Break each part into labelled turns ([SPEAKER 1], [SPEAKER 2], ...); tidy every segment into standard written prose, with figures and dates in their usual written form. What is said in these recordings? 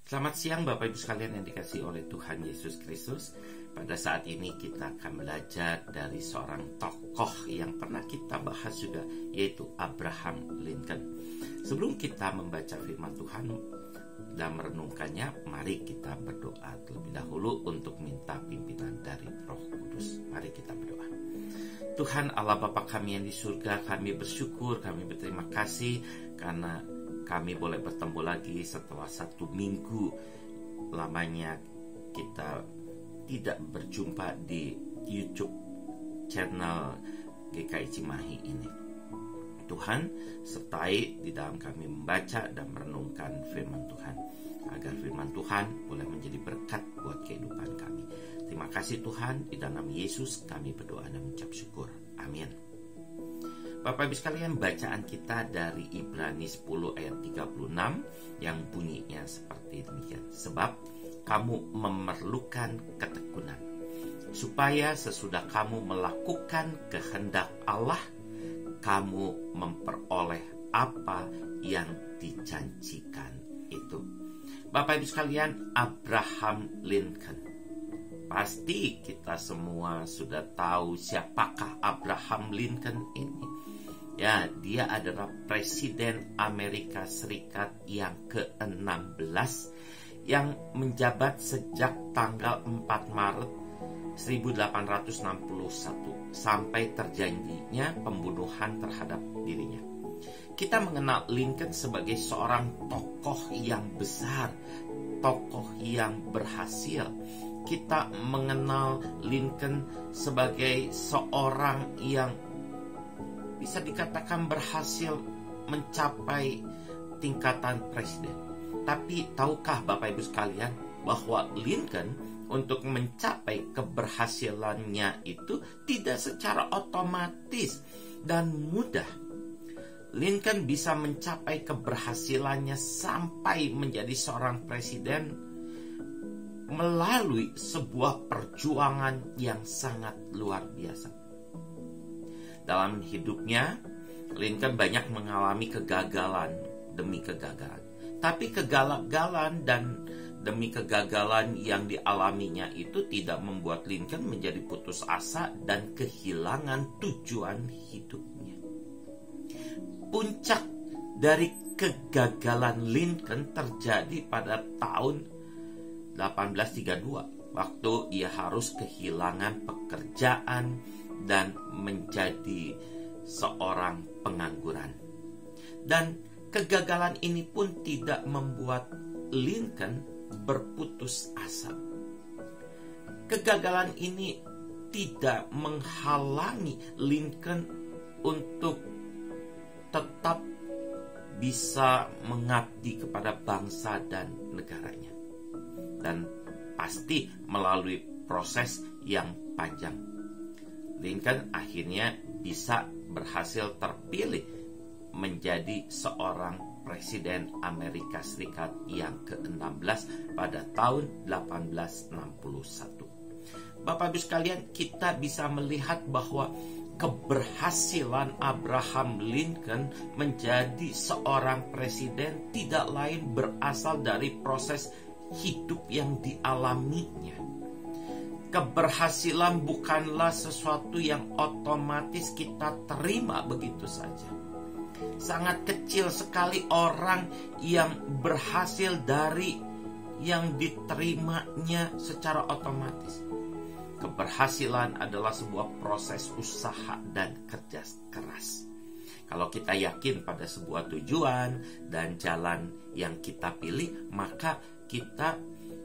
[SPEAKER 1] Selamat siang Bapak Ibu sekalian yang dikasihi oleh Tuhan Yesus Kristus. Pada saat ini kita akan belajar dari seorang tokoh yang pernah kita bahas juga, yaitu Abraham Lincoln. Sebelum kita membaca firman Tuhan dan merenungkannya, mari kita berdoa terlebih dahulu untuk minta pimpinan dari Roh Kudus. Mari kita berdoa. Tuhan Allah Bapa kami yang di surga, kami bersyukur, kami berterima kasih karena kami boleh bertemu lagi setelah 1 minggu lamanya kita tidak berjumpa di YouTube channel GKI Cimahi ini. Tuhan, sertai di dalam kami membaca dan merenungkan firman Tuhan, agar firman Tuhan boleh menjadi berkat buat kehidupan kami. Terima kasih Tuhan, di dalam Yesus kami berdoa dan mengucap syukur. Amin. Bapak Ibu sekalian, bacaan kita dari Ibrani 10 ayat 36 yang bunyinya seperti demikian. Sebab kamu memerlukan ketekunan, supaya sesudah kamu melakukan kehendak Allah, kamu memperoleh apa yang dijanjikan itu. Bapak Ibu sekalian, Abraham Lincoln. Pasti kita semua sudah tahu siapakah Abraham Lincoln ini. Ya, dia adalah Presiden Amerika Serikat yang ke-16 yang menjabat sejak tanggal 4 Maret 1861 sampai terjadinya pembunuhan terhadap dirinya. Kita mengenal Lincoln sebagai seorang tokoh yang besar, tokoh yang berhasil. Kita mengenal Lincoln sebagai seorang yang bisa dikatakan berhasil mencapai tingkatan presiden. Tapi tahukah Bapak Ibu sekalian bahwa Lincoln untuk mencapai keberhasilannya itu tidak secara otomatis dan mudah. Lincoln bisa mencapai keberhasilannya sampai menjadi seorang presiden melalui sebuah perjuangan yang sangat luar biasa. Dalam hidupnya, Lincoln banyak mengalami kegagalan demi kegagalan. Tapi kegagalan dan demi kegagalan yang dialaminya itu tidak membuat Lincoln menjadi putus asa dan kehilangan tujuan hidupnya. Puncak dari kegagalan Lincoln terjadi pada tahun 1832, waktu ia harus kehilangan pekerjaan dan menjadi seorang pengangguran. Dan kegagalan ini pun tidak membuat Lincoln berputus asa. Kegagalan ini tidak menghalangi Lincoln untuk tetap bisa mengabdi kepada bangsa dan negaranya. Dan pasti melalui proses yang panjang, Lincoln akhirnya bisa berhasil terpilih menjadi seorang presiden Amerika Serikat yang ke-16 pada tahun 1861. Bapak Ibu sekalian, kita bisa melihat bahwa keberhasilan Abraham Lincoln menjadi seorang presiden tidak lain berasal dari proses hidup yang dialaminya. Keberhasilan bukanlah sesuatu yang otomatis kita terima begitu saja. Sangat kecil sekali orang yang berhasil dari yang diterimanya secara otomatis. Keberhasilan adalah sebuah proses usaha dan kerja keras. Kalau kita yakin pada sebuah tujuan dan jalan yang kita pilih, maka kita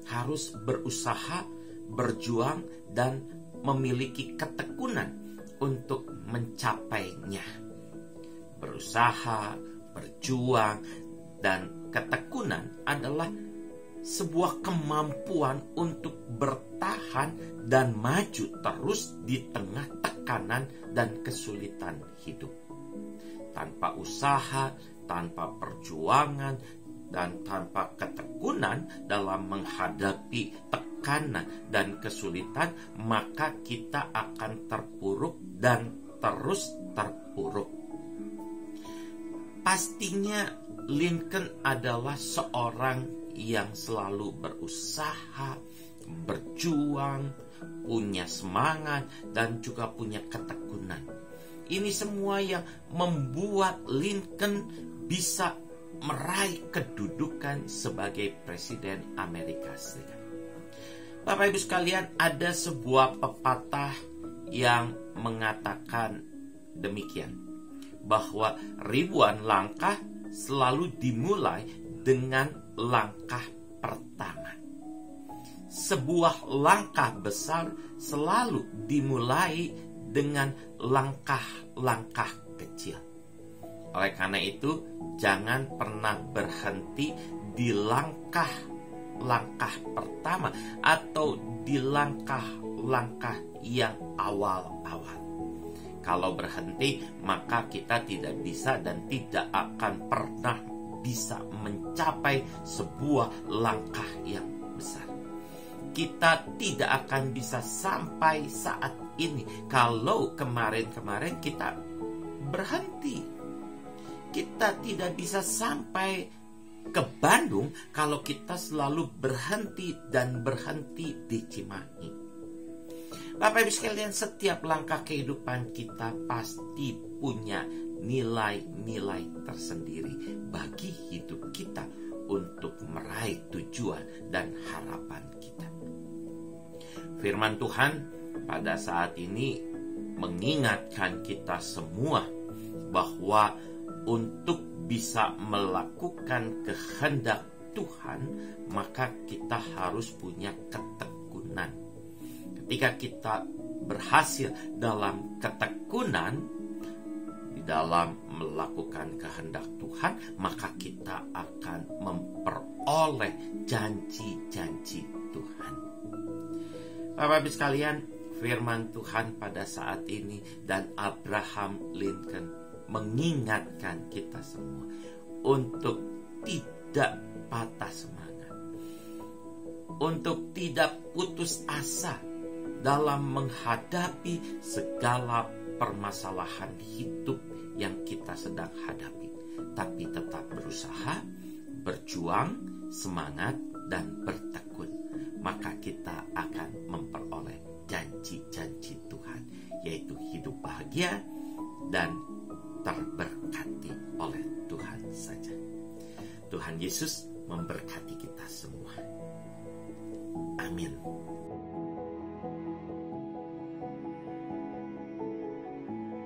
[SPEAKER 1] harus berusaha, berjuang, dan memiliki ketekunan untuk mencapainya. Berusaha, berjuang, dan ketekunan adalah sebuah kemampuan untuk bertahan dan maju terus di tengah tekanan dan kesulitan hidup. Tanpa usaha, tanpa perjuangan, dan tanpa ketekunan dalam menghadapi tekanan dan kesulitan, maka kita akan terpuruk dan terus terpuruk. Pastinya Lincoln adalah seorang yang selalu berusaha, berjuang, punya semangat, dan juga punya ketekunan. Ini semua yang membuat Lincoln bisa meraih kedudukan sebagai Presiden Amerika Serikat. Bapak Ibu sekalian, ada sebuah pepatah yang mengatakan demikian, bahwa ribuan langkah selalu dimulai dengan langkah pertama. Sebuah langkah besar selalu dimulai dengan langkah-langkah kecil. Oleh karena itu, jangan pernah berhenti di langkah-langkah pertama atau di langkah-langkah yang awal-awal. Kalau berhenti, maka kita tidak bisa dan tidak akan pernah bisa mencapai sebuah langkah yang besar. Kita tidak akan bisa sampai saat ini kalau kemarin-kemarin kita berhenti. Kita tidak bisa sampai ke Bandung kalau kita selalu berhenti dan berhenti di Cimahi. Bapak Ibu sekalian, setiap langkah kehidupan kita pasti punya nilai-nilai tersendiri bagi hidup kita untuk meraih tujuan dan harapan kita. Firman Tuhan pada saat ini mengingatkan kita semua bahwa untuk bisa melakukan kehendak Tuhan, maka kita harus punya ketekunan. Ketika kita berhasil dalam ketekunan di dalam melakukan kehendak Tuhan, maka kita akan memperoleh janji-janji Tuhan. Bapak Ibu sekalian, firman Tuhan pada saat ini dan Abraham Lincoln mengingatkan kita semua untuk tidak patah semangat, untuk tidak putus asa dalam menghadapi segala permasalahan hidup yang kita sedang hadapi, tapi tetap berusaha, berjuang, semangat, dan bertekun. Maka kita akan memperoleh janji-janji Tuhan, yaitu hidup bahagia dan terberkati oleh Tuhan saja. Tuhan Yesus memberkati kita semua. Amin.